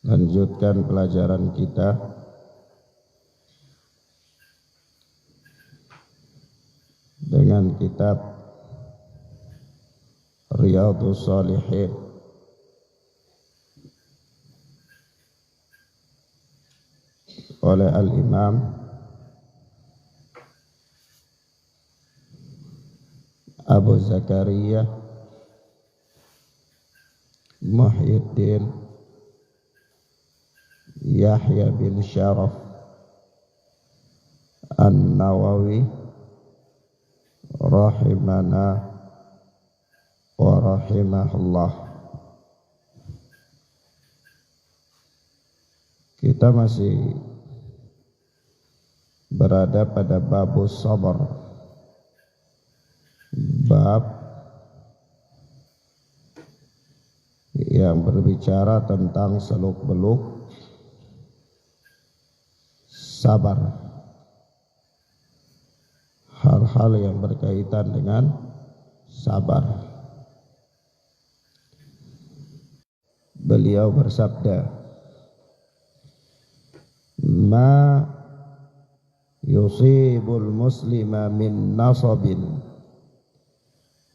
Lanjutkan pelajaran kita dengan kitab Riyadhus Shalihin oleh Al-Imam Abu Zakaria Muhyiddin Yahya bin Syaraf An-Nawawi rahimana wa rahimahullah. Kita masih berada pada babus sabar, bab yang berbicara tentang seluk-beluk sabar, hal-hal yang berkaitan dengan sabar. Beliau bersabda, ma yusibul muslima min nasabin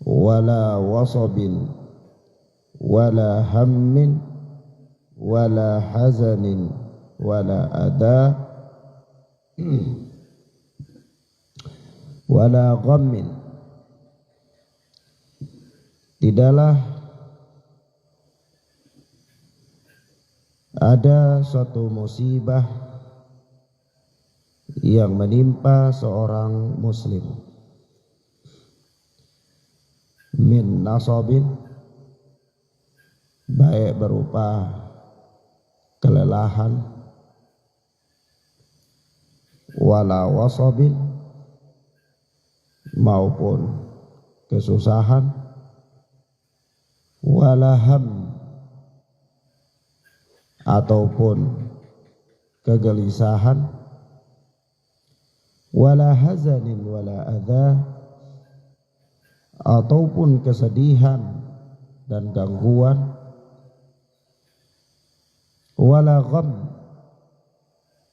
wala wasabin wala hammin wala hazanin wala ada wala ghammin. Tidaklah ada suatu musibah yang menimpa seorang muslim min nasabin, baik berupa kelelahan, wala wasabin, maupun kesusahan, wala ham, ataupun kegelisahan, wala hazanin wala adha, ataupun kesedihan dan gangguan, wala gham,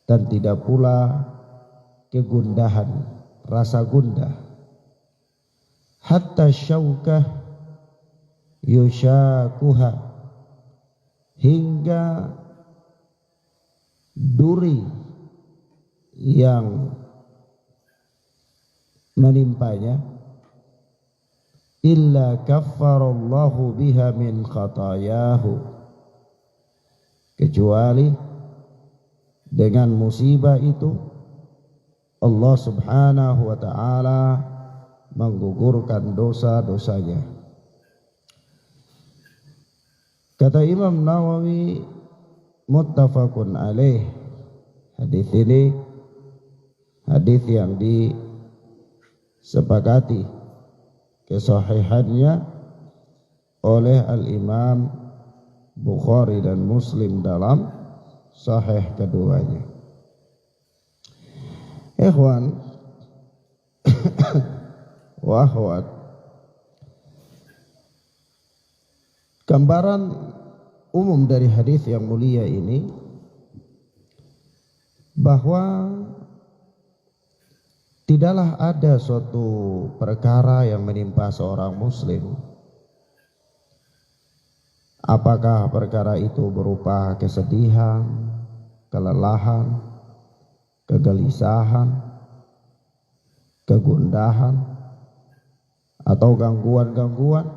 dan tidak pula kegundahan, rasa gundah, hatta syaukah yushakuha, hingga duri yang menimpanya, illa kaffarallahu biha min khatayahu, kecuali dengan musibah itu Allah subhanahu wa ta'ala menggugurkan dosa-dosanya. Kata Imam Nawawi, muttafaqun alaih, hadis ini hadis yang disepakati kesahihannya oleh Al-Imam Bukhari dan Muslim dalam sahih keduanya. Ikhwan wa akhwat, gambaran umum dari hadis yang mulia ini bahwa tidaklah ada suatu perkara yang menimpa seorang muslim, apakah perkara itu berupa kesedihan, kelelahan, kegelisahan, kegundahan, atau gangguan-gangguan,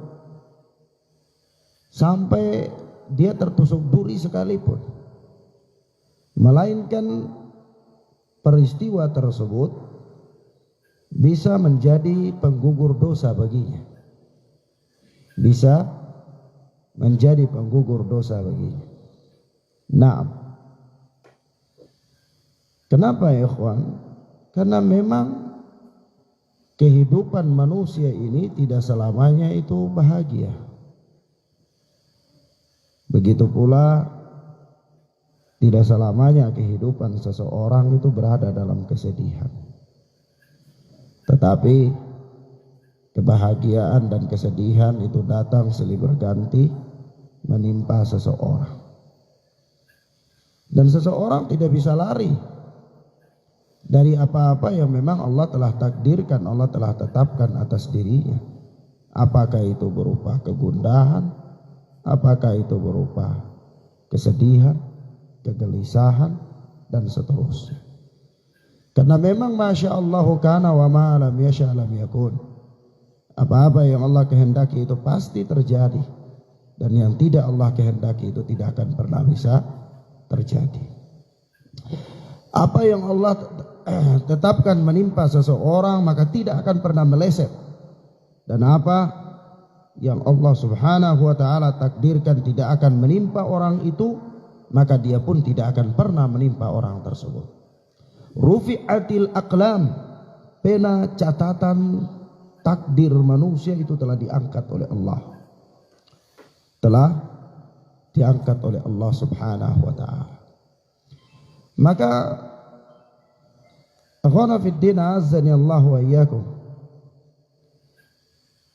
sampai dia tertusuk duri sekalipun, melainkan peristiwa tersebut bisa menjadi penggugur dosa baginya, bisa menjadi penggugur dosa baginya. Naam. Kenapa ya ikhwan? Karena memang kehidupan manusia ini tidak selamanya itu bahagia. Begitu pula tidak selamanya kehidupan seseorang itu berada dalam kesedihan. Tetapi kebahagiaan dan kesedihan itu datang silih berganti menimpa seseorang. Dan seseorang tidak bisa lari dari apa-apa yang memang Allah telah takdirkan, Allah telah tetapkan atas dirinya. Apakah itu berupa kegundahan, apakah itu berupa kesedihan, kegelisahan, dan seterusnya. Karena memang Masya Allah kana wa ma lam yasha lam yakun. Apa-apa yang Allah kehendaki itu pasti terjadi, dan yang tidak Allah kehendaki itu tidak akan pernah bisa terjadi. Apa yang Allah tetapkan menimpa seseorang maka tidak akan pernah meleset, dan apa yang Allah Subhanahu wa taala takdirkan tidak akan menimpa orang itu, maka dia pun tidak akan pernah menimpa orang tersebut. Rufi'atil aqlam, pena catatan takdir manusia itu telah diangkat oleh Allah. Telah diangkat oleh Allah Subhanahu wa taala. Maka akhwana fid din azzani Allah wa iyyakum,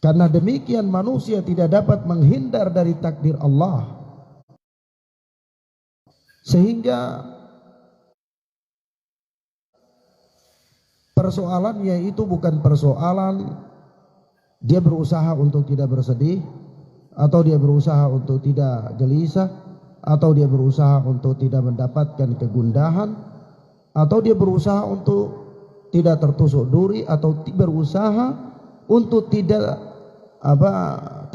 karena demikian manusia tidak dapat menghindar dari takdir Allah, sehingga persoalannya itu bukan persoalan dia berusaha untuk tidak bersedih, atau dia berusaha untuk tidak gelisah, atau dia berusaha untuk tidak mendapatkan kegundahan, atau dia berusaha untuk tidak tertusuk duri, atau berusaha untuk tidak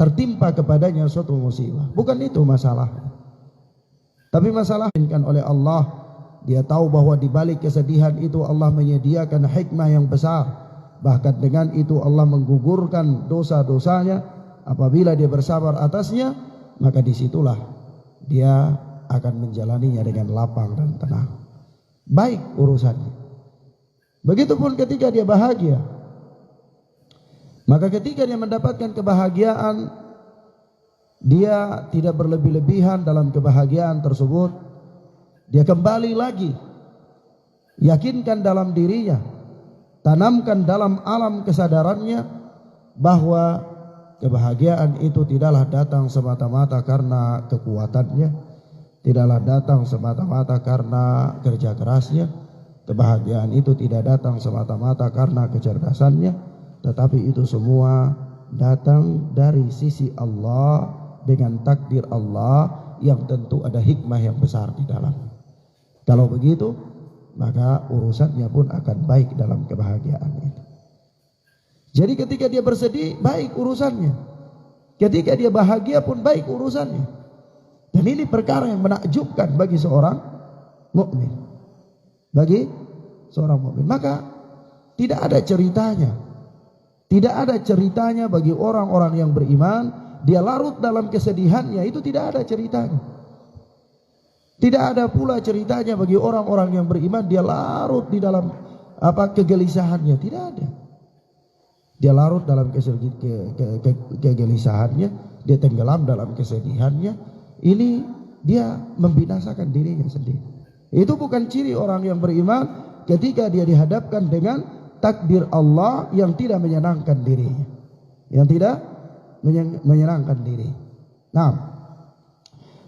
tertimpa kepadanya suatu musibah. Bukan itu masalah. Tapi masalah yang oleh Allah, dia tahu bahwa di balik kesedihan itu Allah menyediakan hikmah yang besar. Bahkan dengan itu Allah menggugurkan dosa-dosanya. Apabila dia bersabar atasnya, maka disitulah dia akan menjalaninya dengan lapang dan tenang. Baik urusannya. Begitupun ketika dia bahagia. Maka ketika dia mendapatkan kebahagiaan, dia tidak berlebih-lebihan dalam kebahagiaan tersebut. Dia kembali lagi, yakinkan dalam dirinya, tanamkan dalam alam kesadarannya bahwa kebahagiaan itu tidaklah datang semata-mata karena kekuatannya, tidaklah datang semata-mata karena kerja kerasnya. Kebahagiaan itu tidak datang semata-mata karena kecerdasannya, tetapi itu semua datang dari sisi Allah dengan takdir Allah yang tentu ada hikmah yang besar di dalamnya. Kalau begitu, maka urusannya pun akan baik dalam kebahagiaan itu. Jadi ketika dia bersedih, baik urusannya. Ketika dia bahagia pun baik urusannya. Dan ini perkara yang menakjubkan bagi seorang mukmin. Bagi seorang mukmin. Maka tidak ada ceritanya. Tidak ada ceritanya bagi orang-orang yang beriman, dia larut dalam kesedihannya, itu tidak ada ceritanya. Tidak ada pula ceritanya bagi orang-orang yang beriman, dia larut di dalam kegelisahannya, tidak ada. Dia larut dalam kegelisahannya, dia tenggelam dalam kesedihannya. Ini dia membinasakan dirinya sendiri. Itu bukan ciri orang yang beriman ketika dia dihadapkan dengan takdir Allah yang tidak menyenangkan dirinya, yang tidak menyenangkan diri. Nah,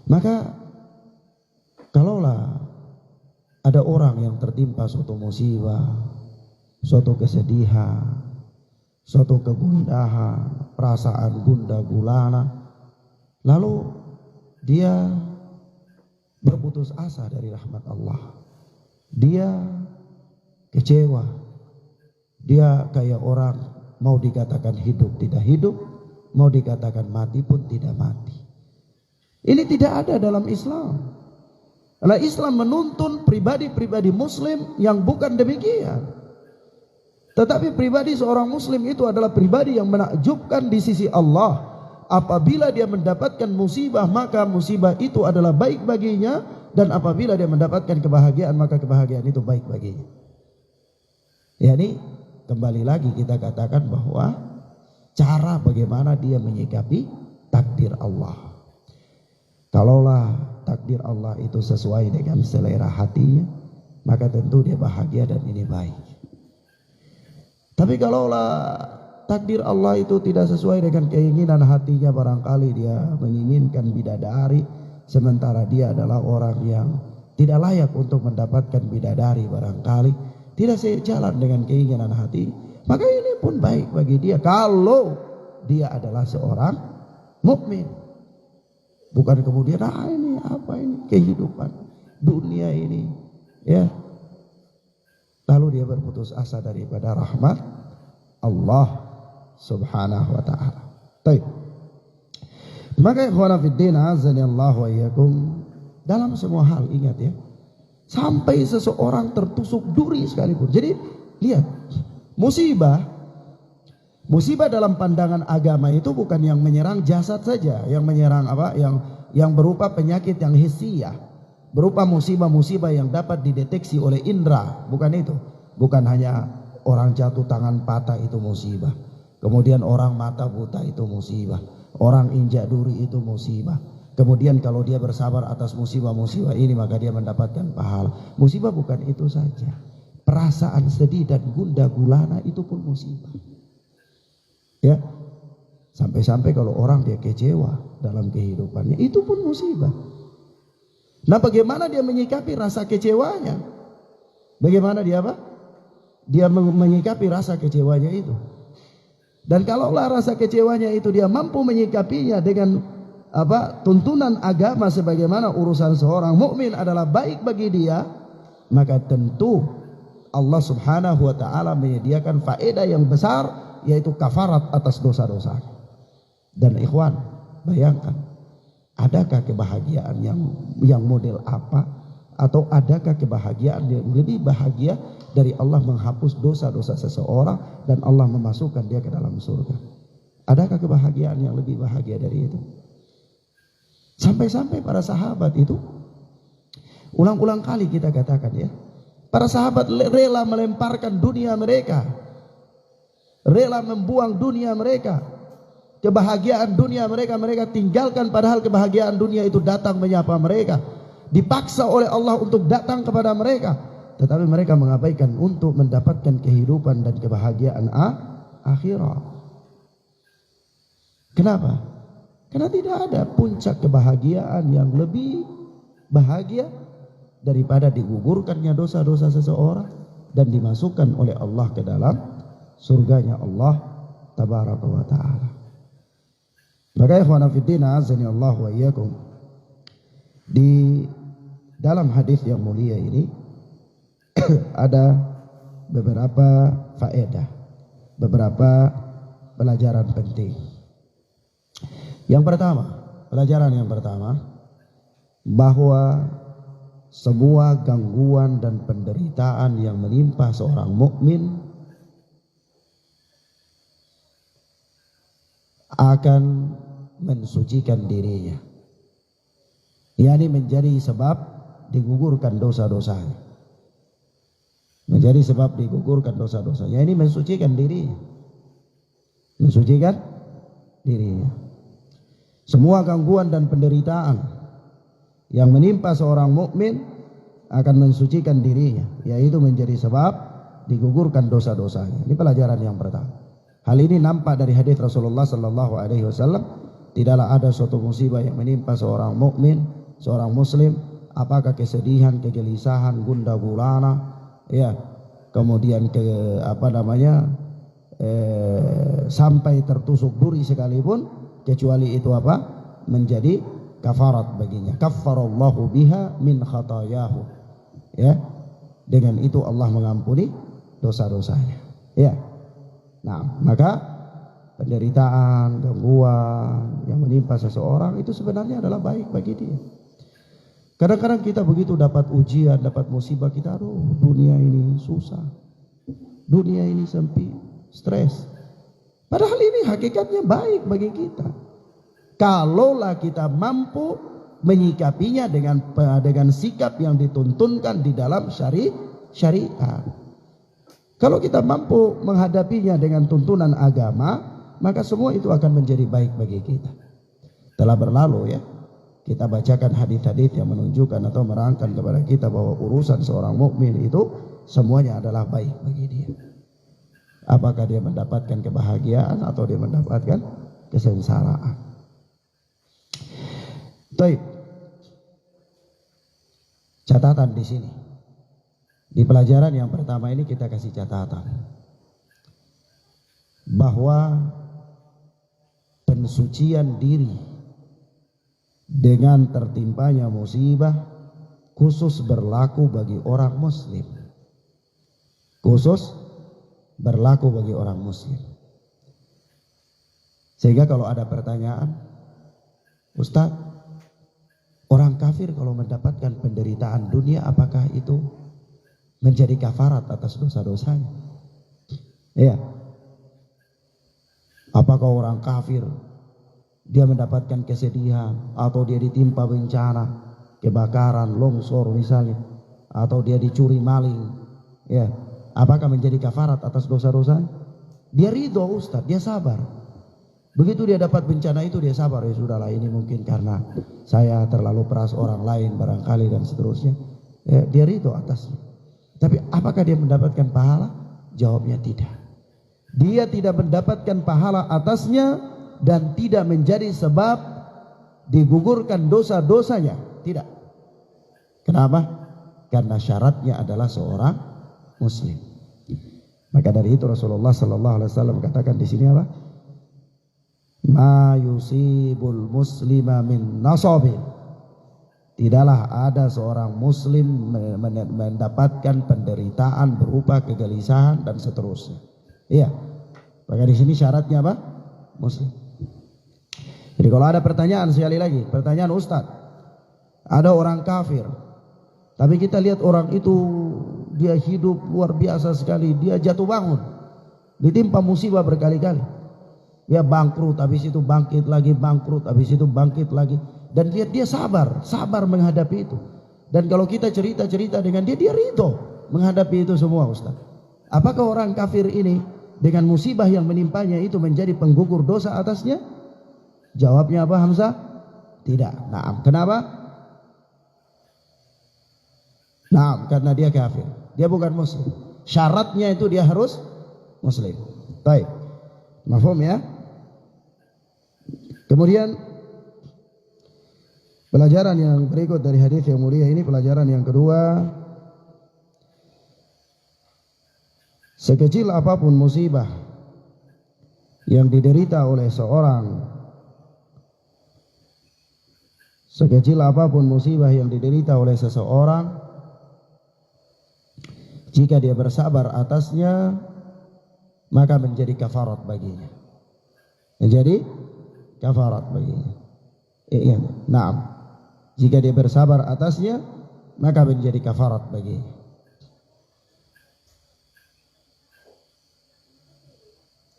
maka kalaulah ada orang yang tertimpa suatu musibah, suatu kesedihan, suatu kegundahan, perasaan gundah gulana, lalu dia berputus asa dari rahmat Allah, dia kecewa, dia kayak orang mau dikatakan hidup tidak hidup, mau dikatakan mati pun tidak mati. Ini tidak ada dalam Islam. Karena Islam menuntun pribadi-pribadi muslim yang bukan demikian. Tetapi pribadi seorang muslim itu adalah pribadi yang menakjubkan di sisi Allah. Apabila dia mendapatkan musibah, maka musibah itu adalah baik baginya. Dan apabila dia mendapatkan kebahagiaan, maka kebahagiaan itu baik baginya. Yani kembali lagi kita katakan bahwa cara bagaimana dia menyikapi takdir Allah. Kalaulah takdir Allah itu sesuai dengan selera hatinya, maka tentu dia bahagia dan ini baik. Tapi kalaulah takdir Allah itu tidak sesuai dengan keinginan hatinya, barangkali dia menginginkan bidadari, sementara dia adalah orang yang tidak layak untuk mendapatkan bidadari barangkali, tidak sejalan dengan keinginan hati, maka ini pun baik bagi dia kalau dia adalah seorang mukmin. Bukan kemudian ini apa ini kehidupan dunia ini, ya. Lalu dia berputus asa daripada rahmat Allah Subhanahu wa taala. Baik. Maka ikhwan fillah azanillahu wa iyyakum, dalam semua hal ingat ya, sampai seseorang tertusuk duri sekalipun. Jadi lihat, musibah dalam pandangan agama itu bukan yang menyerang jasad saja, yang menyerang apa? Yang berupa penyakit yang hissiyah, berupa musibah-musibah yang dapat dideteksi oleh indera, bukan itu. Bukan hanya orang jatuh tangan patah itu musibah. Kemudian orang mata buta itu musibah. Orang injak duri itu musibah. Kemudian kalau dia bersabar atas musibah-musibah ini maka dia mendapatkan pahala. Musibah bukan itu saja. Perasaan sedih dan gundah gulana itu pun musibah. Ya, sampai-sampai kalau orang dia kecewa dalam kehidupannya, itu pun musibah. Nah, bagaimana dia menyikapi rasa kecewanya? Bagaimana dia apa? Dia menyikapi rasa kecewanya itu. Dan kalaulah rasa kecewanya itu dia mampu menyikapinya dengan apa? Tuntunan agama sebagaimana urusan seorang mukmin adalah baik bagi dia, maka tentu Allah Subhanahu wa taala menyediakan faedah yang besar, yaitu kafarat atas dosa-dosa. Dan ikhwan, bayangkan, adakah kebahagiaan yang model apa, atau adakah kebahagiaan yang lebih bahagia dari Allah menghapus dosa-dosa seseorang dan Allah memasukkan dia ke dalam surga? Adakah kebahagiaan yang lebih bahagia dari itu? Sampai-sampai para sahabat itu, ulang-ulang kali kita katakan ya, para sahabat rela melemparkan dunia mereka, rela membuang dunia mereka, kebahagiaan dunia mereka tinggalkan, padahal kebahagiaan dunia itu datang menyapa mereka, dipaksa oleh Allah untuk datang kepada mereka, tetapi mereka mengabaikan untuk mendapatkan kehidupan dan kebahagiaan akhirat. Kenapa? Karena tidak ada puncak kebahagiaan yang lebih bahagia daripada digugurkannya dosa-dosa seseorang dan dimasukkan oleh Allah ke dalam surganya Allah tabaraka wa ta'ala. Maka ikhwan fillah azani Allah wa iyyakum, di dalam hadis yang mulia ini ada beberapa faedah, beberapa pelajaran penting. Yang pertama, pelajaran yang pertama, bahwa semua gangguan dan penderitaan yang menimpa seorang mukmin akan mensucikan dirinya, yakni menjadi sebab digugurkan dosa-dosanya, menjadi sebab digugurkan dosa-dosanya, ini mensucikan dirinya, mensucikan dirinya. Semua gangguan dan penderitaan yang menimpa seorang mukmin akan mensucikan dirinya, yaitu menjadi sebab digugurkan dosa-dosanya. Ini pelajaran yang pertama. Hal ini nampak dari hadis Rasulullah sallallahu alaihi wasallam, tidaklah ada suatu musibah yang menimpa seorang mukmin, seorang muslim, apakah kesedihan, kegelisahan, gundah gulana, ya, kemudian sampai tertusuk duri sekalipun, kecuali itu apa? Menjadi kafarat baginya. Kaffarallahu biha min khatayahu. Ya. Dengan itu Allah mengampuni dosa-dosanya. Ya. Nah, maka penderitaan, gangguan yang menimpa seseorang itu sebenarnya adalah baik bagi dia. Kadang-kadang kita begitu dapat ujian, dapat musibah, kita aduh, dunia ini susah, dunia ini sempit, stres. Padahal ini hakikatnya baik bagi kita, kalaulah kita mampu menyikapinya dengan sikap yang dituntunkan di dalam syariat. Kalau kita mampu menghadapinya dengan tuntunan agama, maka semua itu akan menjadi baik bagi kita. Telah berlalu ya, kita bacakan hadis-hadis yang menunjukkan atau merangkan kepada kita bahwa urusan seorang mukmin itu semuanya adalah baik bagi dia. Apakah dia mendapatkan kebahagiaan atau dia mendapatkan kesengsaraan. Baik. catatan di sini. Di pelajaran yang pertama ini kita kasih catatan bahwa pensucian diri dengan tertimpanya musibah khusus berlaku bagi orang muslim. Khusus berlaku bagi orang muslim. Sehingga kalau ada pertanyaan, Ustaz, orang kafir kalau mendapatkan penderitaan dunia apakah itu menjadi kafarat atas dosa-dosanya? Iya. Apakah orang kafir dia mendapatkan kesedihan atau dia ditimpa bencana, kebakaran, longsor misalnya, atau dia dicuri maling, ya, apakah menjadi kafarat atas dosa-dosanya? Dia ridho Ustaz, dia sabar. Begitu dia dapat bencana itu dia sabar, ya sudahlah ini mungkin karena saya terlalu peras orang lain barangkali dan seterusnya. Ya, dia ridho atasnya. Tapi apakah dia mendapatkan pahala? Jawabnya tidak. Dia tidak mendapatkan pahala atasnya dan tidak menjadi sebab digugurkan dosa-dosanya. Tidak. Kenapa? Karena syaratnya adalah seorang muslim. Maka dari itu Rasulullah sallallahu alaihi wasallam katakan di sini apa? Ma yusibul muslima min nasabin. Tidaklah ada seorang muslim mendapatkan penderitaan berupa kegelisahan dan seterusnya. Iya. Maka di sini syaratnya apa? Muslim. Jadi kalau ada pertanyaan, sekali lagi, pertanyaan Ustaz, ada orang kafir, tapi kita lihat orang itu dia hidup luar biasa sekali, dia jatuh bangun, ditimpa musibah berkali-kali, dia bangkrut, habis itu bangkit lagi, bangkrut, habis itu bangkit lagi, dan dia sabar menghadapi itu. Dan kalau kita cerita dengan dia ridho menghadapi itu semua Ustaz. Apakah orang kafir ini dengan musibah yang menimpanya itu menjadi penggugur dosa atasnya? Jawabnya apa Hamzah? Tidak. Nah, kenapa? Nah, karena dia kafir. Dia bukan muslim. Syaratnya itu dia harus muslim. Baik. Mafhum ya? Kemudian pelajaran yang berikut dari hadis yang mulia ini, pelajaran yang kedua, sekecil apapun musibah yang diderita oleh seorang, sekecil apapun musibah yang diderita oleh seseorang, jika dia bersabar atasnya, maka menjadi kafarat baginya. Menjadi kafarat baginya. Iya, naam. Jika dia bersabar atasnya, maka menjadi kafarat baginya.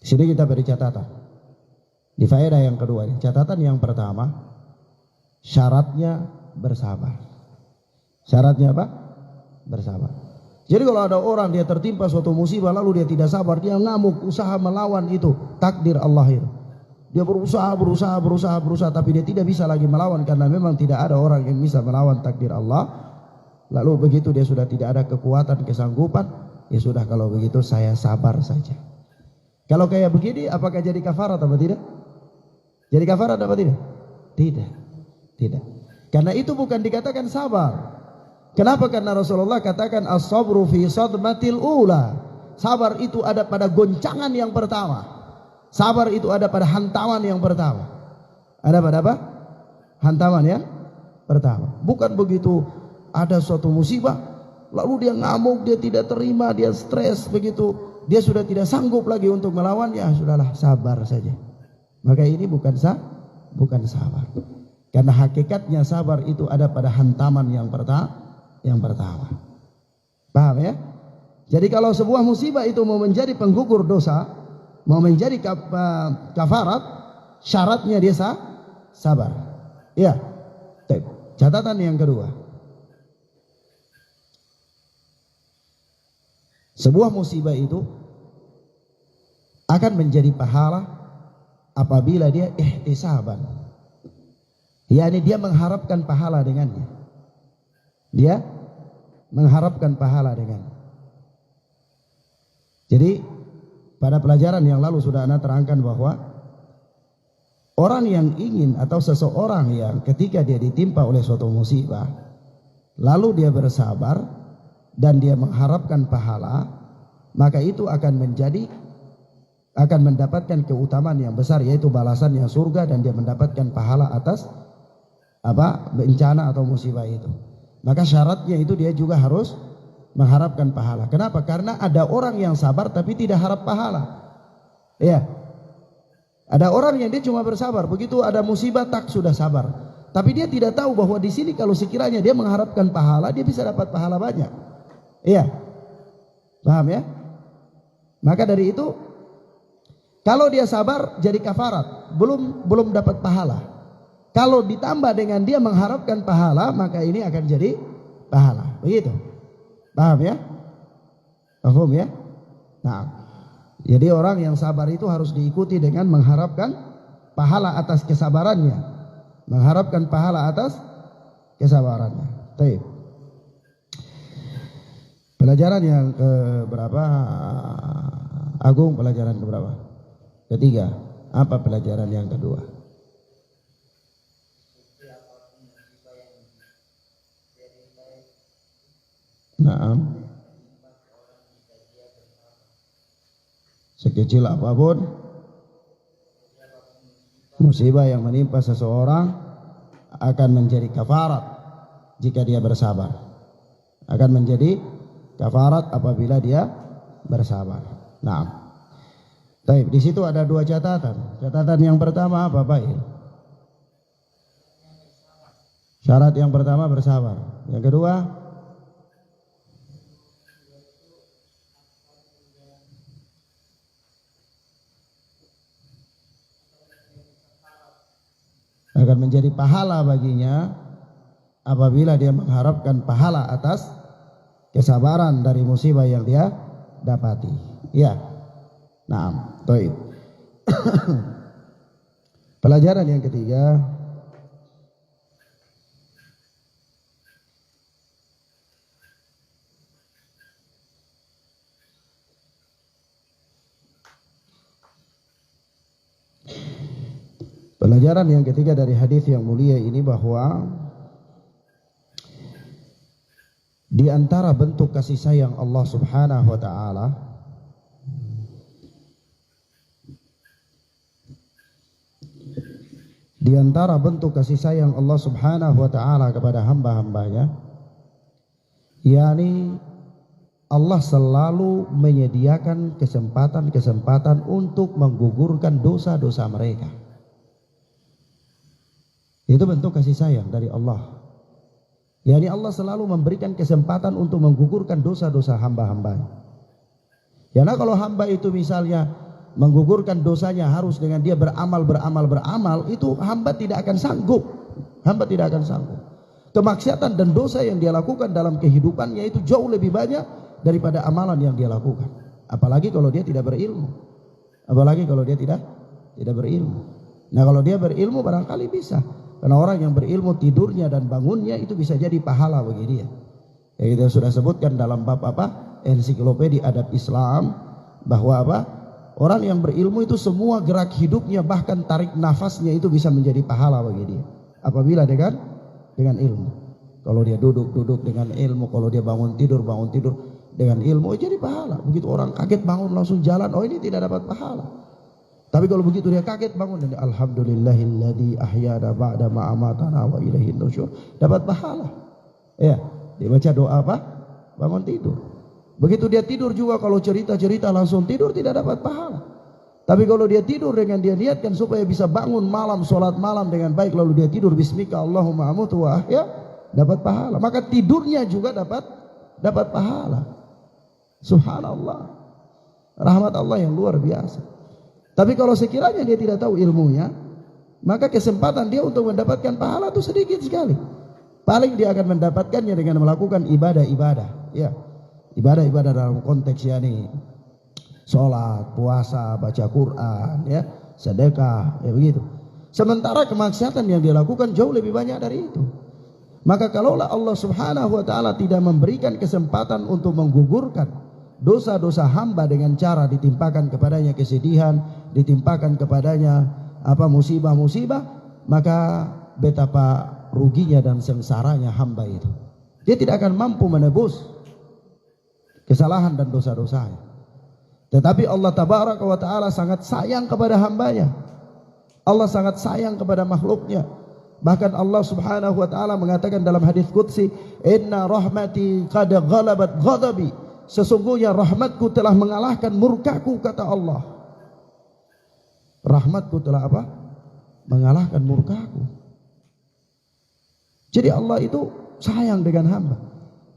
Di sini kita beri catatan. Di faedah yang kedua, catatan yang pertama, syaratnya bersabar. Syaratnya apa? Bersabar. Jadi kalau ada orang dia tertimpa suatu musibah lalu dia tidak sabar, dia ngamuk, usaha melawan itu takdir Allah itu. Dia berusaha tapi dia tidak bisa lagi melawan karena memang tidak ada orang yang bisa melawan takdir Allah. Lalu begitu dia sudah tidak ada kekuatan, kesanggupan, ya sudah kalau begitu saya sabar saja. Kalau kayak begini apakah jadi kafarat atau tidak? Jadi kafarat atau tidak? Tidak. Tidak. Karena itu bukan dikatakan sabar. Kenapa? Karena Rasulullah katakan as-sabru fi sadmatil ula. Sabar itu ada pada goncangan yang pertama. Sabar itu ada pada hantaman yang pertama. Ada pada apa? Hantaman yang pertama. Bukan begitu ada suatu musibah lalu dia ngamuk, dia tidak terima, dia stres begitu, dia sudah tidak sanggup lagi untuk melawan, ya sudahlah sabar saja. Maka ini bukan sabar. Karena hakikatnya sabar itu ada pada hantaman yang pertama. Paham ya? Jadi kalau sebuah musibah itu mau menjadi penggugur dosa, mau menjadi kafarat, syaratnya dia sabar. Ya. Catatan yang kedua. Sebuah musibah itu akan menjadi pahala apabila dia ihtisaban. yakni dia mengharapkan pahala dengannya. Dia mengharapkan pahala dengannya. Jadi pada pelajaran yang lalu sudah Anda terangkan bahwa orang yang ingin atau seseorang yang ketika dia ditimpa oleh suatu musibah lalu dia bersabar dan dia mengharapkan pahala, maka itu akan mendapatkan keutamaan yang besar, yaitu balasannya surga, dan dia mendapatkan pahala atas bencana atau musibah itu. Maka syaratnya itu dia juga harus mengharapkan pahala. Kenapa? Karena ada orang yang sabar tapi tidak harap pahala. Ya. Ada orang yang dia cuma bersabar, begitu ada musibah tak sudah sabar. Tapi dia tidak tahu bahwa di sini kalau sekiranya dia mengharapkan pahala, dia bisa dapat pahala banyak. Iya. Paham ya? Maka dari itu, kalau dia sabar jadi kafarat, belum dapat pahala. Kalau ditambah dengan dia mengharapkan pahala, maka ini akan jadi pahala. Begitu. Paham ya? Paham ya? Nah, jadi orang yang sabar itu harus diikuti dengan mengharapkan pahala atas kesabarannya. Mengharapkan pahala atas kesabarannya. Baik. Pelajaran yang keberapa? Agung, pelajaran keberapa? Ketiga. Apa pelajaran yang kedua? Naam. Sekecil apapun musibah yang menimpa seseorang akan menjadi kafarat jika dia bersabar. Akan menjadi kafarat apabila dia bersabar. Nah, baik, di situ ada dua catatan. Catatan yang pertama apa, Pak? Syarat yang pertama bersabar. Yang kedua, akan menjadi pahala baginya apabila dia mengharapkan pahala atas kesabaran dari musibah yang dia dapati. Ya. Nah, baik. Pelajaran yang ketiga, dari hadis yang mulia ini bahwa di antara bentuk kasih sayang Allah Subhanahu wa taala kepada hamba-hambanya, yakni Allah selalu menyediakan kesempatan untuk menggugurkan dosa-dosa mereka. Itu bentuk kasih sayang dari Allah. Yani Allah selalu memberikan kesempatan untuk menggugurkan dosa-dosa hamba-hambanya. Karena kalau hamba itu misalnya menggugurkan dosanya harus dengan dia beramal, itu hamba tidak akan sanggup. Kemaksiatan dan dosa yang dia lakukan dalam kehidupannya itu jauh lebih banyak daripada amalan yang dia lakukan. Apalagi kalau dia tidak berilmu. Nah, kalau dia berilmu barangkali bisa. Karena orang yang berilmu tidurnya dan bangunnya itu bisa jadi pahala bagi dia. Ya, kita sudah sebutkan dalam bab ensiklopedia adab Islam bahwa orang yang berilmu itu semua gerak hidupnya bahkan tarik nafasnya itu bisa menjadi pahala bagi dia. Apabila dengan ilmu. Kalau dia duduk dengan ilmu, kalau dia bangun tidur dengan ilmu, jadi pahala. Begitu orang kaget bangun langsung jalan, oh ini tidak dapat pahala. Tapi kalau begitu dia kaget bangun dan alhamdulillahilladzi ahyana ba'da ma amatana wa ilaihin nusyur, dapat pahala. Ya, dia baca doa bangun tidur. Begitu dia tidur juga kalau cerita langsung tidur tidak dapat pahala. Tapi kalau dia tidur dengan dia niatkan supaya bisa bangun malam, sholat malam dengan baik, lalu dia tidur bismika Allahumma amutu wa ahya, dapat pahala. Maka tidurnya juga dapat pahala. Subhanallah. Rahmat Allah yang luar biasa. Tapi kalau sekiranya dia tidak tahu ilmunya, maka kesempatan dia untuk mendapatkan pahala itu sedikit sekali. Paling dia akan mendapatkannya dengan melakukan ibadah-ibadah. Ya, ibadah-ibadah dalam konteks yakni sholat, puasa, baca Quran, ya, sedekah, ya begitu. Sementara kemaksiatan yang dia lakukan jauh lebih banyak dari itu. Maka kalaulah Allah Subhanahu wa taala tidak memberikan kesempatan untuk menggugurkan dosa-dosa hamba dengan cara ditimpakan kepadanya kesedihan, ditimpakan kepadanya musibah-musibah, maka betapa ruginya dan sengsaranya hamba itu. Dia tidak akan mampu menebus kesalahan dan dosa-dosanya. Tetapi Allah Tabaraka wa Ta'ala sangat sayang kepada hambanya. Allah sangat sayang kepada makhluknya. Bahkan Allah Subhanahu wa Ta'ala mengatakan dalam hadis qudsi, "Inna rahmati qad ghalabat ghadabi." Sesungguhnya rahmatku telah mengalahkan murkaku, kata Allah. Rahmatku telah apa? Mengalahkan murkaku. Jadi Allah itu sayang dengan hamba.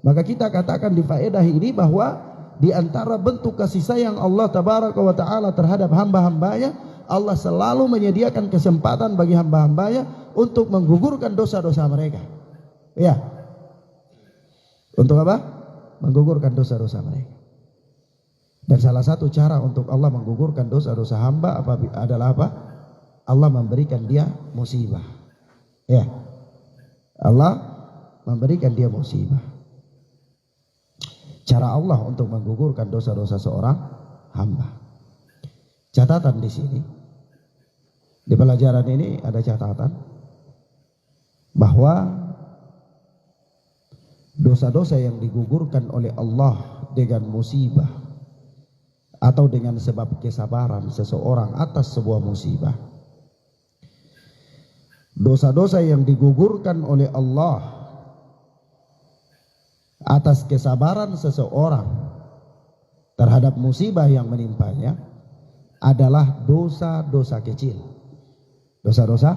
Maka kita katakan di faedah ini bahwa di antara bentuk kasih sayang Allah Tabaraka wa Ta'ala terhadap hamba-hambanya, Allah selalu menyediakan kesempatan bagi hamba-hambanya untuk menggugurkan dosa-dosa mereka. Ya. Untuk apa? Menggugurkan dosa-dosa mereka. Dan salah satu cara untuk Allah menggugurkan dosa-dosa hamba adalah apa? Allah memberikan dia musibah. Ya. Allah memberikan dia musibah. Cara Allah untuk menggugurkan dosa-dosa seorang hamba. Catatan di sini, di pelajaran ini ada catatan bahwa dosa-dosa yang digugurkan oleh Allah dengan musibah atau dengan sebab kesabaran seseorang atas sebuah musibah, dosa-dosa yang digugurkan oleh Allah atas kesabaran seseorang terhadap musibah yang menimpanya adalah dosa-dosa kecil. Dosa-dosa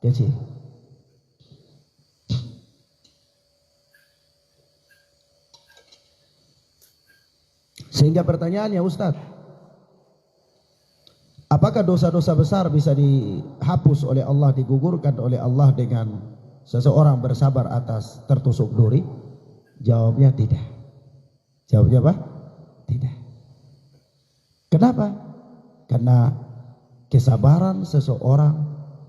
kecil. Sehingga pertanyaannya, Ustadz, apakah dosa-dosa besar bisa dihapus oleh Allah, digugurkan oleh Allah dengan seseorang bersabar atas tertusuk duri? Jawabnya tidak. Jawabnya apa? Tidak. Kenapa? Karena kesabaran seseorang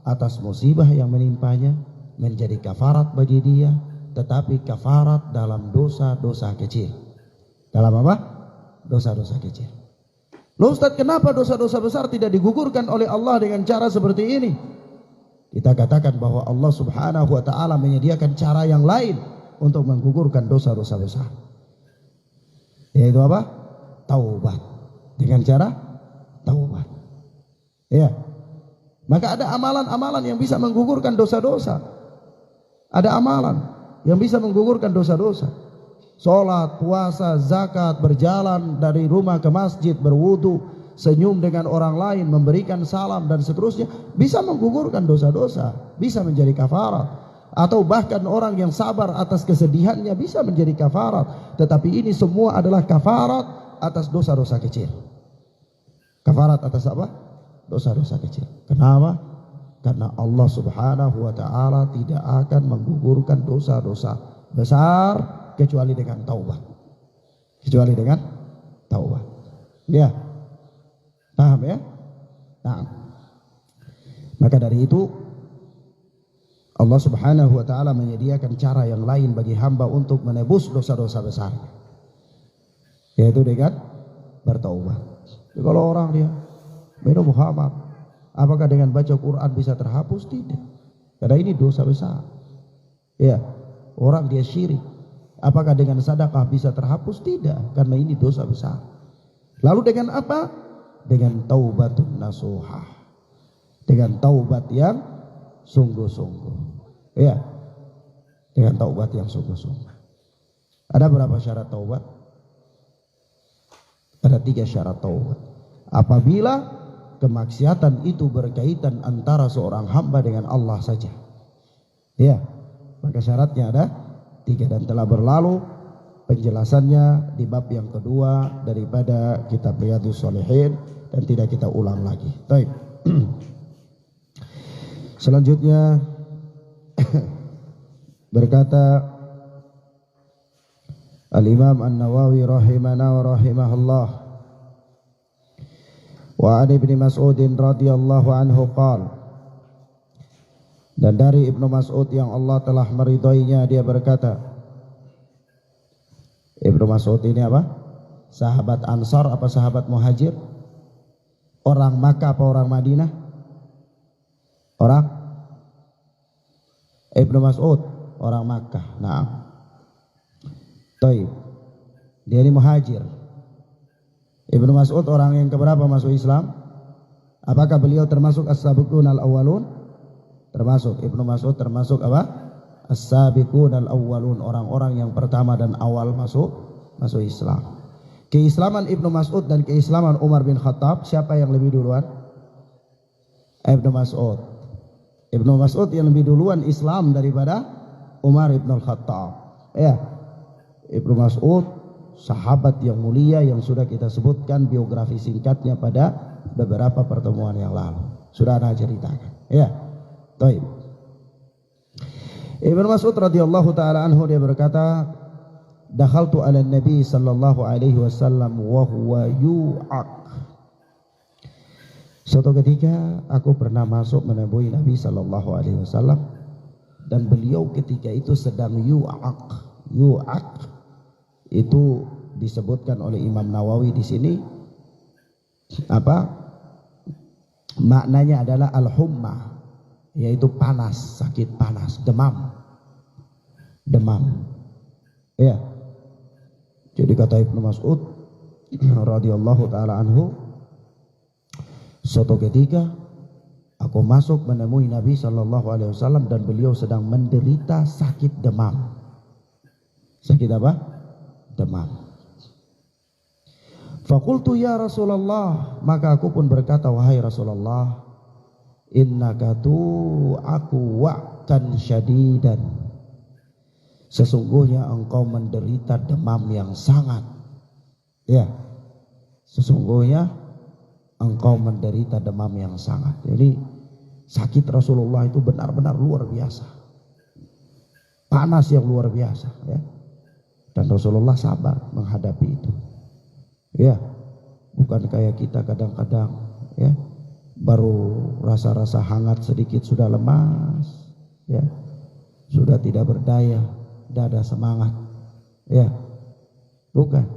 atas musibah yang menimpanya menjadi kafarat bagi dia, tetapi kafarat dalam dosa-dosa kecil. Dalam apa? Dosa-dosa kecil. Loh Ustaz, kenapa dosa-dosa besar tidak digugurkan oleh Allah dengan cara seperti ini? Kita katakan bahwa Allah Subhanahu wa Ta'ala menyediakan cara yang lain untuk menggugurkan dosa-dosa besar, yaitu apa? Taubat. Dengan cara taubat. Ya. Maka ada amalan-amalan yang bisa menggugurkan dosa-dosa. Ada amalan yang bisa menggugurkan dosa-dosa. Salat, puasa, zakat, berjalan dari rumah ke masjid, berwudu, senyum dengan orang lain, memberikan salam dan seterusnya, bisa menggugurkan dosa-dosa, bisa menjadi kafarat. Atau bahkan orang yang sabar atas kesedihannya bisa menjadi kafarat. Tetapi ini semua adalah kafarat atas dosa-dosa kecil. Kafarat atas apa? Dosa-dosa kecil. Kenapa? Karena Allah Subhanahu wa Ta'ala tidak akan menggugurkan dosa-dosa besar kecuali dengan taubat. Kecuali dengan taubat. Ya. Paham ya? Nah. Maka dari itu Allah Subhanahu wa Ta'ala menyediakan cara yang lain bagi hamba untuk menebus dosa-dosa besar, yaitu dengan bertaubat. Jadi kalau orang dia minum khamar, apakah dengan baca Quran bisa terhapus? Tidak, karena ini dosa besar. Ya, orang dia syirik, apakah dengan sedekah bisa terhapus? Tidak, karena ini dosa besar. Lalu dengan apa? Dengan taubatun nasuhah, dengan taubat yang sungguh-sungguh. Ya, dengan taubat yang sungguh-sungguh. Ada berapa syarat taubat? Ada 3 syarat taubat. Apabila kemaksiatan itu berkaitan antara seorang hamba dengan Allah saja, ya, maka syaratnya ada 3 dan telah berlalu penjelasannya di bab yang kedua daripada kitab Riyadhus Shalihin dan tidak kita ulang lagi. Baik. Selanjutnya berkata Al-Imam An-Nawawi rahimana wa rahimahullah, wa an Ibnu Mas'ud radhiyallahu anhu qala, dan dari Ibnu Mas'ud yang Allah telah meridhoinya, dia berkata, Ibnu Mas'ud ini apa? Sahabat Ansar apa sahabat Muhajir? Orang Makkah apa orang Madinah? Orang Ibnu Mas'ud orang Makkah. Nah, Taib. Dia ini muhajir. Ibnu Mas'ud orang yang keberapa masuk Islam? Apakah beliau termasuk as-sabiqun al-awwalun? Termasuk. Ibnu Mas'ud termasuk apa? As-sabiqun al-awwalun, orang-orang yang pertama dan awal masuk Islam. Keislaman Ibnu Mas'ud dan keislaman Umar bin Khattab, siapa yang lebih duluan? Ibnu Mas'ud. Ibnu Mas'ud yang lebih duluan Islam daripada Umar bin Khattab. Ya. Ibnu Mas'ud sahabat yang mulia yang sudah kita sebutkan biografi singkatnya pada beberapa pertemuan yang lalu. Sudah ada ceritakan. Ya. Baik. Ibnu Mas'ud radhiyallahu taala anhu dia berkata, "Dakhaltu 'ala Nabi sallallahu alaihi wasallam wa huwa yu'aq." Suatu ketika aku pernah masuk menemui Nabi sallallahu alaihi wasallam dan beliau ketika itu sedang yu'aq. Yu'aq itu disebutkan oleh Imam Nawawi di sini apa? Maknanya adalah al-humma, yaitu panas, sakit panas, demam. Ya. Jadi kata Ibnu Mas'ud radhiyallahu taala anhu, suatu ketika aku masuk menemui Nabi sallallahu alaihi wasallam dan beliau sedang menderita sakit demam. Sakit apa? Demam. Faqultu ya Rasulullah, maka aku pun berkata, wahai Rasulullah, innaka tu'aku wa'kan syadidan. Sesungguhnya engkau menderita demam yang sangat. Ya. Sesungguhnya engkau menderita demam yang sangat. Jadi sakit Rasulullah itu benar-benar luar biasa. Panas yang luar biasa, ya. Dan Rasulullah sabar menghadapi itu. Ya. Bukan kayak kita kadang-kadang, ya, baru rasa-rasa hangat sedikit sudah lemas, ya, sudah tidak berdaya, tidak ada semangat, ya, bukan.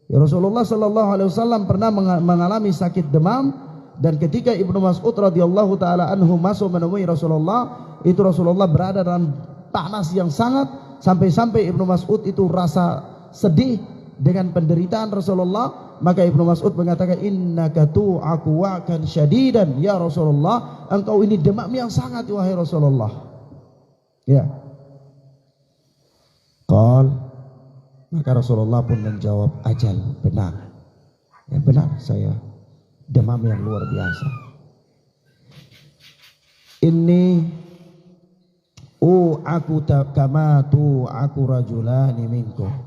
Ya, Rasulullah Sallallahu Alaihi Wasallam pernah mengalami sakit demam, dan ketika Ibnu Mas'ud radhiyallahu taala anhu masuk menemui Rasulullah, itu Rasulullah berada dalam panas yang sangat, sampai-sampai Ibnu Mas'ud itu rasa sedih dengan penderitaan Rasulullah. Maka Ibnu Mas'ud mengatakan, innaka tu'aku wa'kan syadidan ya Rasulullah, engkau ini demam yang sangat wahai Rasulullah. Ya. Qal, maka Rasulullah pun menjawab, ajal, benar. Ya benar, saya demam yang luar biasa. Ini aku kama aku rajulani minkum.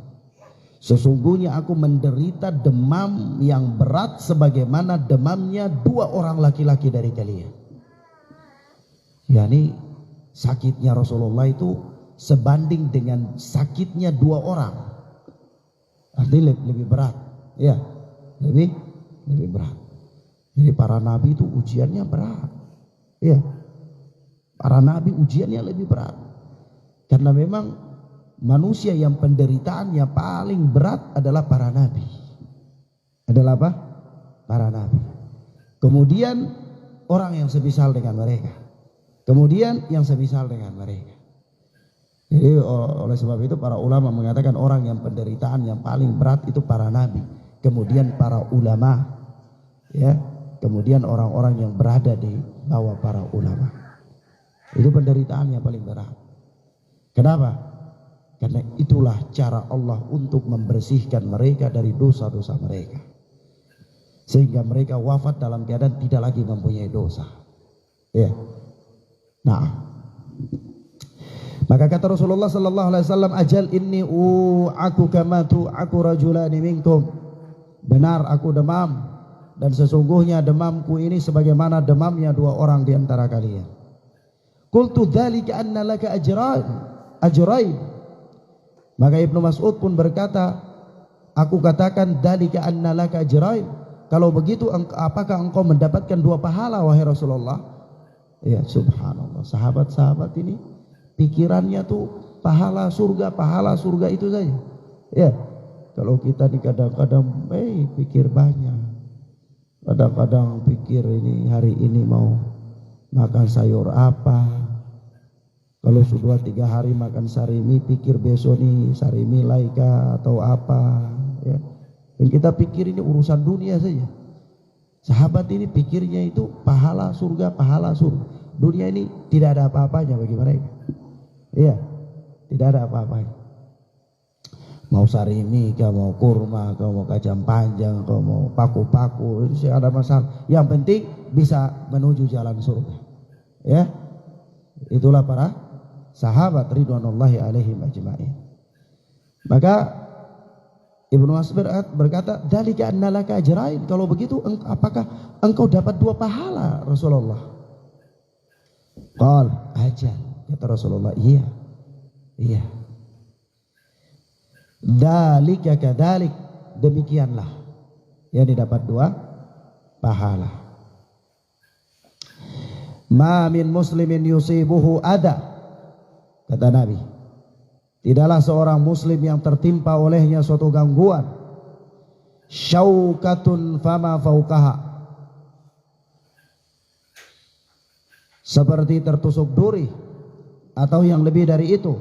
Sesungguhnya aku menderita demam yang berat sebagaimana demamnya dua orang laki-laki dari kalian. Yani sakitnya Rasulullah itu sebanding dengan sakitnya dua orang. Artinya lebih berat, ya, lebih berat. Jadi para nabi itu ujiannya berat, ya. Para nabi ujiannya lebih berat, karena memang manusia yang penderitaannya paling berat adalah para nabi. Adalah apa? Para nabi. Kemudian orang yang semisal dengan mereka. Kemudian yang semisal dengan mereka. Jadi oleh sebab itu para ulama mengatakan orang yang penderitaan yang paling berat itu para nabi, kemudian para ulama, ya, kemudian orang-orang yang berada di bawah para ulama. Itu penderitaan yang paling berat. Kenapa? Karena itulah cara Allah untuk membersihkan mereka dari dosa-dosa mereka, sehingga mereka wafat dalam keadaan tidak lagi mempunyai dosa. Ya. Nah, maka kata Rasulullah sallallahu alaihi wasallam, ajal inni aku kama aku rajulani minkum. Benar aku demam, dan sesungguhnya demamku ini sebagaimana demamnya dua orang di antara kalian. Qultu dzalika anna laka ajrain. Maka Ibnu Mas'ud pun berkata, aku katakan dzalika anna laka ajrain. Kalau begitu apakah engkau mendapatkan dua pahala wahai Rasulullah? Ya, subhanallah, sahabat-sahabat ini pikirannya tuh pahala surga itu saja. Ya, kalau kita nih kadang-kadang pikir banyak. Kadang-kadang pikir ini hari ini mau makan sayur apa, Kalau sudah 3 hari makan sarimi, pikir besok nih sarimi laika atau apa, ya. Dan kita pikir ini urusan dunia saja. Sahabat ini pikirnya itu pahala surga, pahala surga. Dunia ini tidak ada apa-apanya bagi mereka. Iya, tidak ada apa-apanya. Mau sarimi, kau mau kurma, kau mau kacang panjang, kau mau paku-paku, itu tidak ada masalah. Yang penting bisa menuju jalan surga. Ya, itulah para sahabat ridwanullahi alaihim ajma'in. Maka Ibnu Mas'ud berkata, "Dalika annalaka ajrain." Kalau begitu apakah engkau dapat 2 pahala, Rasulullah? Qal, ajal. Kata Rasulullah, iya. Iya. Dalika kadzalik, demikianlah. Yang didapat 2 pahala. Ma min muslimin yusibuhu ada. Kata Nabi, tidaklah seorang muslim yang tertimpa olehnya suatu gangguan, syaukatun fama fauqaha, seperti tertusuk duri atau yang lebih dari itu,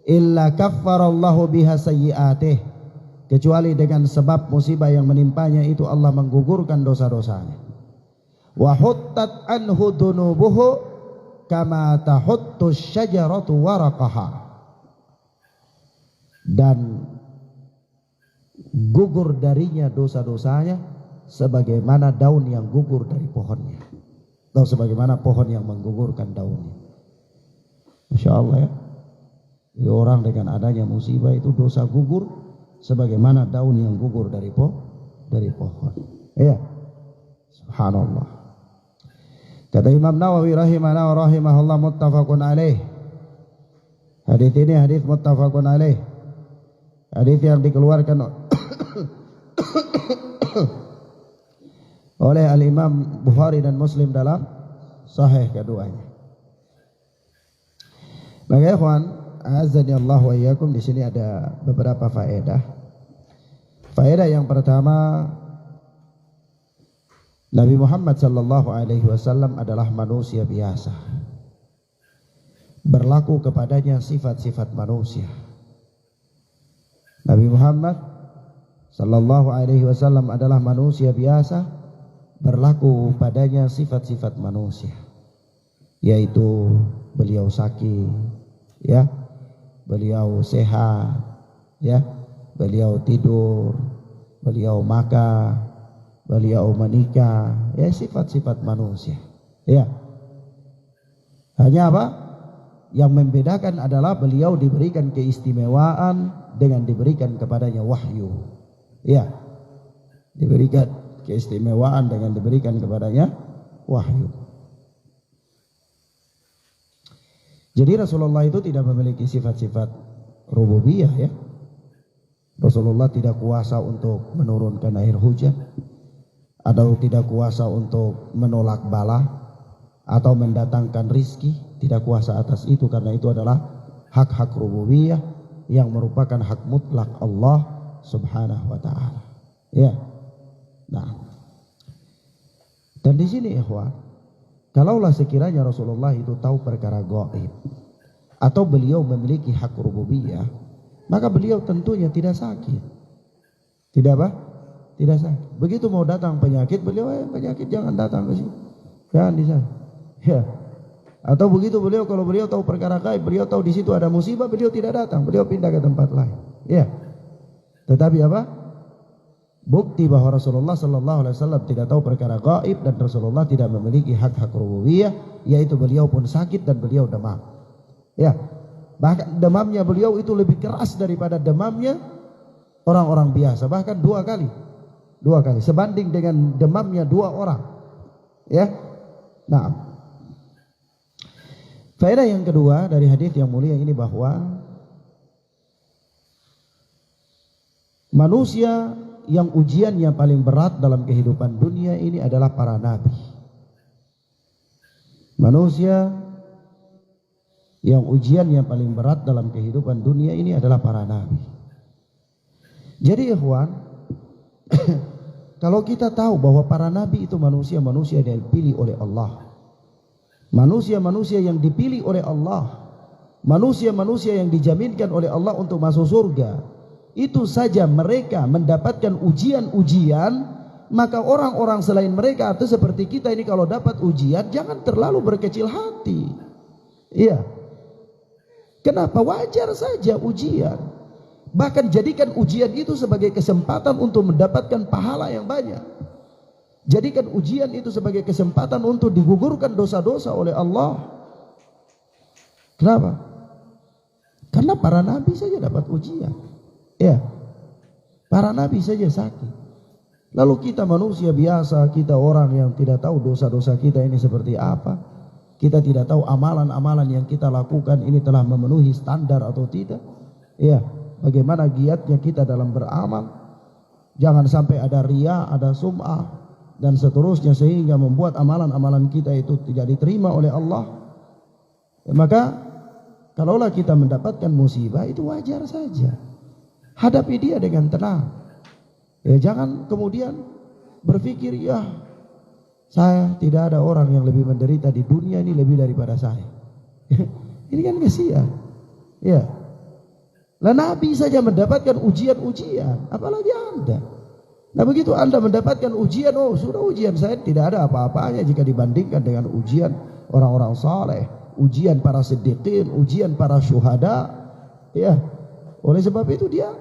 illa kaffarallahu biha sayyi'atih, kecuali dengan sebab musibah yang menimpanya itu Allah menggugurkan dosa-dosanya. Wa huttat anhu dunubuhu kama tahuttu syajaratu waraqaha, dan gugur darinya dosa-dosanya sebagaimana daun yang gugur dari pohonnya, atau sebagaimana pohon yang menggugurkan daunnya. Masya Allah ya. Jadi orang dengan adanya musibah itu dosa gugur sebagaimana daun yang gugur dari pohon. Ya, subhanallah. Kata Imam Nawawi rahimahullah, muttafaqun alaih. Hadis ini hadis muttafaqun alaih. Hadis yang dikeluarkan oleh Al-Imam Bukhari dan Muslim dalam sahih keduanya. Maka ikhwan, azani Allah wa iyyakum, di sini ada beberapa faedah. Faedah yang pertama, Nabi Muhammad sallallahu alaihi wasallam adalah manusia biasa. Berlaku kepadanya sifat-sifat manusia. Nabi Muhammad sallallahu alaihi wasallam adalah manusia biasa, berlaku padanya sifat-sifat manusia, yaitu beliau sakit, ya, beliau sehat, ya, beliau tidur, beliau makan, beliau menikah, ya, sifat-sifat manusia. Ya. Hanya apa? Yang membedakan adalah beliau diberikan keistimewaan dengan diberikan kepadanya wahyu. Ya. Diberikan keistimewaan dengan diberikan kepadanya wahyu. Jadi Rasulullah itu tidak memiliki sifat-sifat rububiyah, ya. Rasulullah tidak kuasa untuk menurunkan air hujan, atau tidak kuasa untuk menolak bala, atau mendatangkan rizki. Tidak kuasa atas itu, karena itu adalah hak-hak rububiyah yang merupakan hak mutlak Allah subhanahu wa ta'ala. Ya. Nah, dan di sini ikhwan, kalaulah sekiranya Rasulullah itu tahu perkara gaib, atau beliau memiliki hak rububiyah, maka beliau tentunya tidak sakit. Tidak apa? Tidak sakit. Begitu mau datang penyakit, beliau penyakit jangan datang ke sini, jangan di sana. Ya. Atau begitu beliau, kalau beliau tahu perkara gaib, beliau tahu di situ ada musibah, beliau tidak datang, beliau pindah ke tempat lain. Ya. Tetapi apa? Bukti bahwa Rasulullah sallallahu alaihi wasallam tidak tahu perkara gaib dan Rasulullah tidak memiliki hak-hak rububiyah, yaitu beliau pun sakit dan beliau demam. Ya. Bahkan demamnya beliau itu lebih keras daripada demamnya orang-orang biasa, bahkan 2 kali. 2 kali sebanding dengan demamnya 2 orang. Ya. Nah, faedah yang kedua dari hadis yang mulia ini bahwa manusia yang ujiannya paling berat dalam kehidupan dunia ini adalah para nabi. Manusia yang ujiannya paling berat dalam kehidupan dunia ini adalah para nabi. Jadi ikhwan, kalau kita tahu bahwa para nabi itu manusia-manusia yang dipilih oleh Allah, Manusia-manusia yang dipilih oleh Allah, manusia-manusia yang dijaminkan oleh Allah untuk masuk surga, itu saja mereka mendapatkan ujian-ujian, maka orang-orang selain mereka atau seperti kita ini kalau dapat ujian jangan terlalu berkecil hati. Iya. Kenapa? Wajar saja ujian. Bahkan jadikan ujian itu sebagai kesempatan untuk mendapatkan pahala yang banyak. Jadikan ujian itu sebagai kesempatan untuk digugurkan dosa-dosa oleh Allah. Kenapa? Karena para nabi saja dapat ujian. Ya, para nabi saja sakit. Lalu kita manusia biasa, kita orang yang tidak tahu dosa-dosa kita ini seperti apa. Kita tidak tahu amalan-amalan yang kita lakukan ini telah memenuhi standar atau tidak. Ya, bagaimana giatnya kita dalam beramal. Jangan sampai ada riya, ada sum'ah, dan seterusnya sehingga membuat amalan-amalan kita itu tidak diterima oleh Allah. Ya, maka kalaulah kita mendapatkan musibah itu wajar saja. Hadapi dia dengan tenang. Ya, jangan kemudian berpikir, ya saya tidak ada orang yang lebih menderita di dunia ini lebih daripada saya. Ini kan kasihan. Ya. Lah Nabi saja mendapatkan ujian-ujian, apalagi Anda. Nah begitu Anda mendapatkan ujian, oh sudah ujian saya tidak ada apa-apanya jika dibandingkan dengan ujian orang-orang saleh, ujian para siddiqin, ujian para syuhada. Ya. Oleh sebab itu dia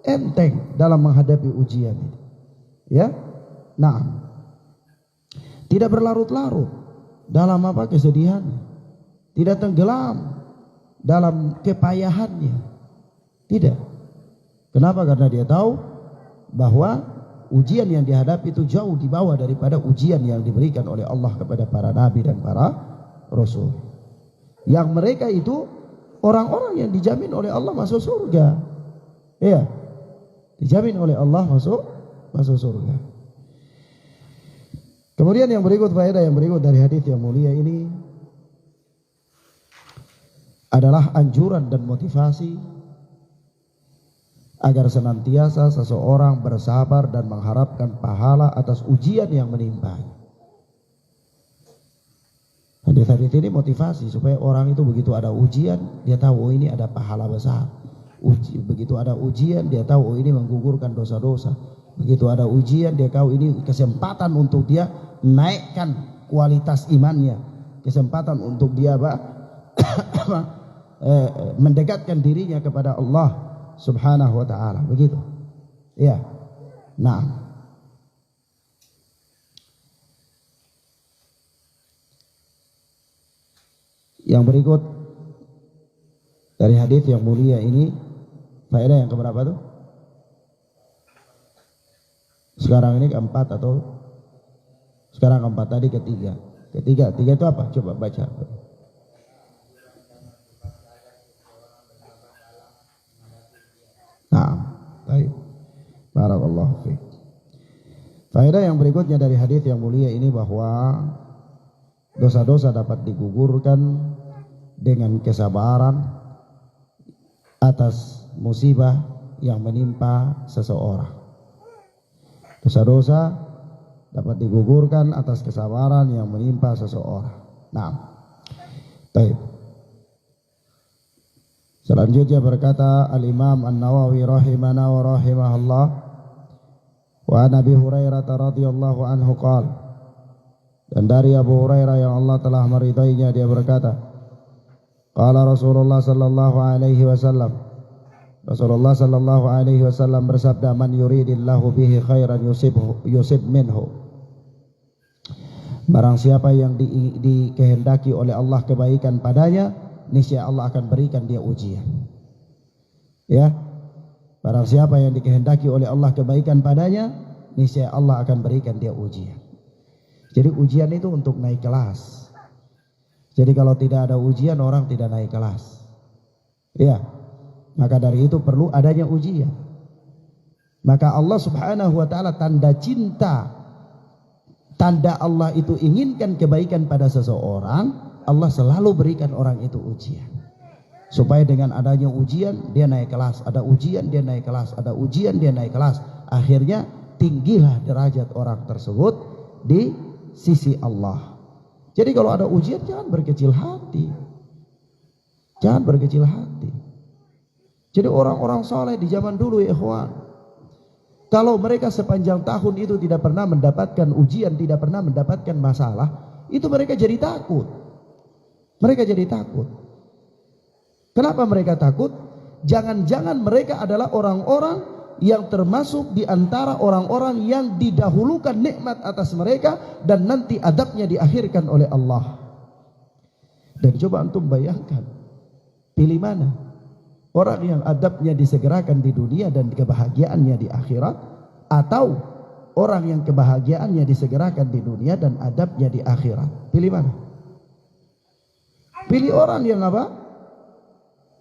enteng dalam menghadapi ujian ini. Ya. Nah, tidak berlarut-larut dalam apa kesedihannya, tidak tenggelam dalam kepayahannya. Tidak. Kenapa? Karena dia tahu bahwa ujian yang dihadapi itu jauh di bawah daripada ujian yang diberikan oleh Allah kepada para nabi dan para rasul. Yang mereka itu orang-orang yang dijamin oleh Allah masuk surga. Iya. Dijamin oleh Allah masuk surga. Kemudian yang berikut, faedah yang berikut dari hadis yang mulia ini adalah anjuran dan motivasi agar senantiasa seseorang bersabar dan mengharapkan pahala atas ujian yang menimpa. Hadis-hadis ini motivasi supaya orang itu begitu ada ujian dia tahu oh ini ada pahala besar. Begitu ada ujian dia tahu oh ini menggugurkan dosa-dosa. Begitu ada ujian dia tahu ini kesempatan untuk dia naikkan kualitas imannya, kesempatan untuk dia mendekatkan dirinya kepada Allah Subhanahu wa ta'ala. Begitu. Ya. Nah. Yang berikut dari hadis yang mulia ini, faedah yang keberapa tuh? Sekarang ini keempat atau sekarang keempat, tadi ketiga. Ketiga itu apa? Coba baca. Nah, baik. Barakallahu fiik. Faedah yang berikutnya dari hadis yang mulia ini bahwa dosa-dosa dapat digugurkan dengan kesabaran atas musibah yang menimpa seseorang. Dosa-dosa dapat digugurkan atas kesabaran yang menimpa seseorang. Nah, baik. Selanjutnya berkata Al-Imam An-Nawawi rahimana wa rahimahullah, wa Nabi Hurairah radhiyallahu anhu qala, dan dari Abu Hurairah yang Allah telah meridainya dia berkata, qala Rasulullah sallallahu alaihi wasallam, Rasulullah sallallahu alaihi wasallam bersabda, man yuridillahu bihi khairan yusib minhu. Barang siapa yang dikehendaki oleh Allah kebaikan padanya, niscaya Allah akan berikan dia ujian. Ya. Barang siapa yang dikehendaki oleh Allah kebaikan padanya, niscaya Allah akan berikan dia ujian. Jadi ujian itu untuk naik kelas. Jadi kalau tidak ada ujian orang tidak naik kelas. Ya. Maka dari itu perlu adanya ujian. Maka Allah Subhanahu wa ta'ala tanda cinta, tanda Allah itu inginkan kebaikan pada seseorang, Allah selalu berikan orang itu ujian. Supaya dengan adanya ujian dia naik kelas, ada ujian dia naik kelas, ada ujian dia naik kelas. Akhirnya tinggilah derajat orang tersebut di sisi Allah. Jadi kalau ada ujian jangan berkecil hati. Jangan berkecil hati. Jadi orang-orang soleh di zaman dulu ya ikhwan, kalau mereka sepanjang tahun itu tidak pernah mendapatkan ujian, tidak pernah mendapatkan masalah, itu mereka jadi takut. Mereka jadi takut. Kenapa mereka takut? Jangan-jangan mereka adalah orang-orang yang termasuk di antara orang-orang yang didahulukan nikmat atas mereka dan nanti adabnya diakhirkan oleh Allah. Dan coba antum bayangkan, pilih mana? Orang yang adabnya disegerakan di dunia dan kebahagiaannya di akhirat, atau orang yang kebahagiaannya disegerakan di dunia dan adabnya di akhirat? Pilih mana? Pilih orang yang apa?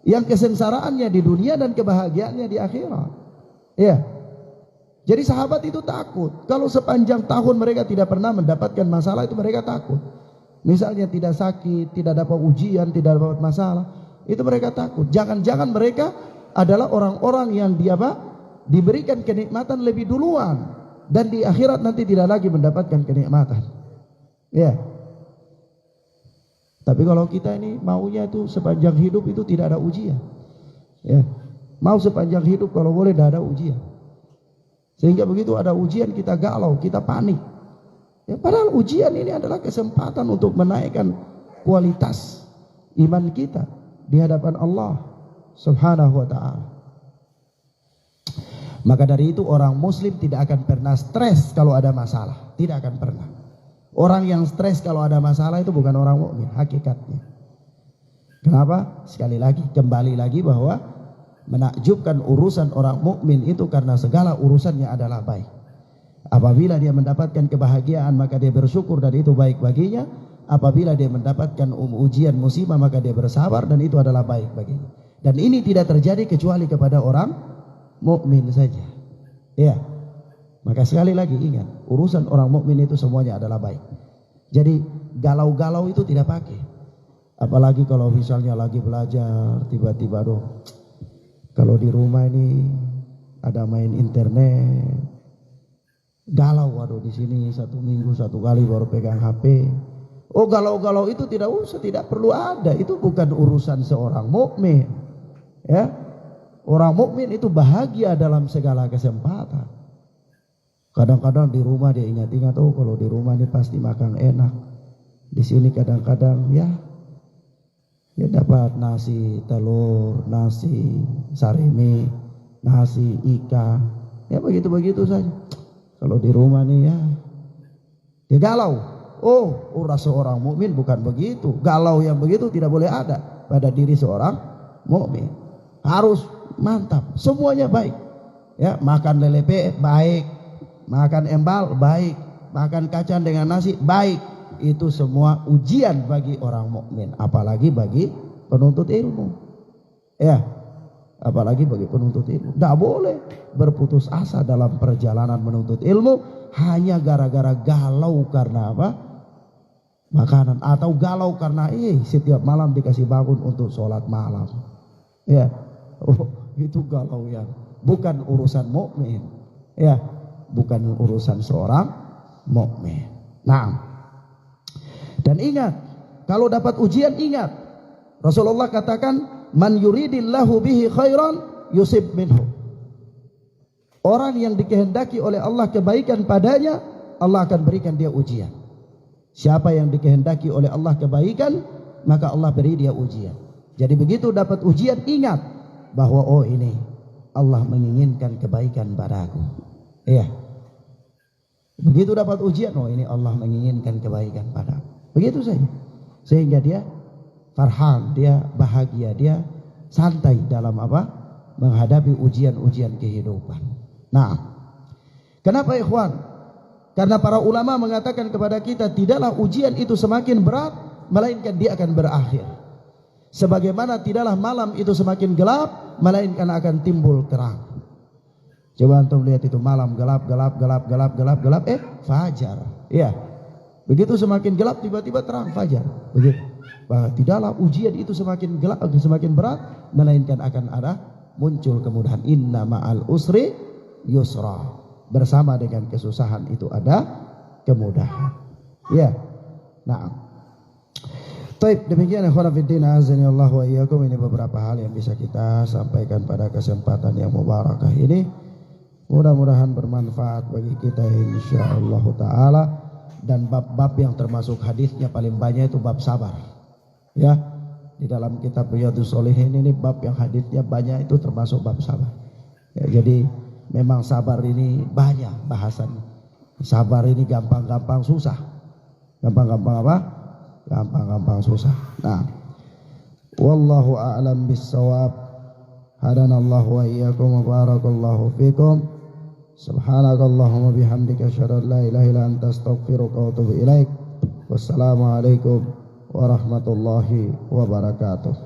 Yang kesengsaraannya di dunia dan kebahagiaannya di akhirat. Ya. Jadi sahabat itu takut. Kalau sepanjang tahun mereka tidak pernah mendapatkan masalah, itu mereka takut. Misalnya tidak sakit, tidak dapat ujian, tidak dapat masalah, itu mereka takut. Jangan-jangan mereka adalah orang-orang yang diberikan kenikmatan lebih duluan dan di akhirat nanti tidak lagi mendapatkan kenikmatan. Ya. Tapi kalau kita ini maunya itu sepanjang hidup itu tidak ada ujian. Ya. Mau sepanjang hidup kalau boleh tidak ada ujian. Sehingga begitu ada ujian kita galau, kita panik. Ya, padahal ujian ini adalah kesempatan untuk menaikkan kualitas iman kita di hadapan Allah Subhanahu wa ta'ala. Maka dari itu orang muslim tidak akan pernah stres kalau ada masalah, tidak akan pernah. Orang yang stres kalau ada masalah itu bukan orang mukmin hakikatnya. Kenapa? Sekali lagi, kembali lagi bahwa menakjubkan urusan orang mukmin itu karena segala urusannya adalah baik. Apabila dia mendapatkan kebahagiaan maka dia bersyukur dan itu baik baginya. Apabila dia mendapatkan ujian musibah maka dia bersabar dan itu adalah baik baginya. Dan ini tidak terjadi kecuali kepada orang mukmin saja. Ya. Maka sekali lagi ingat, urusan orang mukmin itu semuanya adalah baik. Jadi galau-galau itu tidak pakai. Apalagi kalau misalnya lagi belajar tiba-tiba kalau di rumah ini ada main internet, galau, waduh di sini 1 minggu 1 kali baru pegang HP. Oh galau-galau itu tidak usah, tidak perlu ada. Itu bukan urusan seorang mukmin. Ya, orang mukmin itu bahagia dalam segala kesempatan. Kadang-kadang di rumah dia ingat-ingat, oh kalau di rumah ini pasti makan enak. Di sini kadang-kadang ya dapat nasi telur, nasi sarimi, nasi ikan, ya begitu-begitu saja. Kalau di rumah nih ya dia galau. Oh, seorang mukmin bukan begitu. Galau yang begitu tidak boleh ada pada diri seorang mukmin. Harus mantap, semuanya baik. Ya, makan lelepe baik, makan embal baik, makan kacang dengan nasi baik. Itu semua ujian bagi orang mukmin, apalagi bagi penuntut ilmu. Ya, apalagi bagi penuntut ilmu. Tidak boleh berputus asa dalam perjalanan menuntut ilmu hanya gara-gara galau karena apa? Makanan, atau galau karena setiap malam dikasih bangun untuk sholat malam. Ya, itu galau yang bukan urusan mukmin. Ya, bukan urusan seorang mukmin. Nah, dan ingat, kalau dapat ujian ingat, Rasulullah katakan, man yuridillahu bihi khairan yusib minhu. Orang yang dikehendaki oleh Allah kebaikan padanya, Allah akan berikan dia ujian. Siapa yang dikehendaki oleh Allah kebaikan, maka Allah beri dia ujian. Jadi begitu dapat ujian ingat bahwa oh ini Allah menginginkan kebaikan padaku. Iya. Begitu dapat ujian, oh ini Allah menginginkan kebaikan padaku. Begitu saja. Sehingga dia farhan, dia bahagia, dia santai dalam apa? Menghadapi ujian-ujian kehidupan. Nah, kenapa ikhwan? Karena para ulama mengatakan kepada kita, tidaklah ujian itu semakin berat, melainkan dia akan berakhir. Sebagaimana tidaklah malam itu semakin gelap, melainkan akan timbul terang. Coba antum lihat itu malam gelap, fajar. Iya. Begitu semakin gelap tiba-tiba terang fajar. Begitu. Tidaklah ujian itu semakin gelap, semakin berat, melainkan akan ada muncul kemudahan. Inna ma'al usri yusra. Bersama dengan kesusahan itu ada kemudahan. Ya. Nah, Taib, demikian ikhwan fillah azani Allah wa iyyakum, ini beberapa hal yang bisa kita sampaikan pada kesempatan yang mubarakah ini. Mudah-mudahan bermanfaat bagi kita insyaallah taala. Dan bab-bab yang termasuk hadisnya paling banyak itu bab sabar. Ya, di dalam kitab Riyadhus Shalihin ini bab yang hadisnya banyak itu termasuk bab sabar. Ya, jadi memang sabar ini banyak bahasannya. Sabar ini gampang-gampang susah. Gampang-gampang apa? Gampang-gampang susah. Nah, wallahu a'lam bis-shawab. Hadanallahu wa iyyakum wa barakallahu fikum. Subhanakallahumma bihamdika asyhadu an la ilaha illa anta astaghfiruka wa atubu ilaik. Wassalamualaikum warahmatullahi wabarakatuh.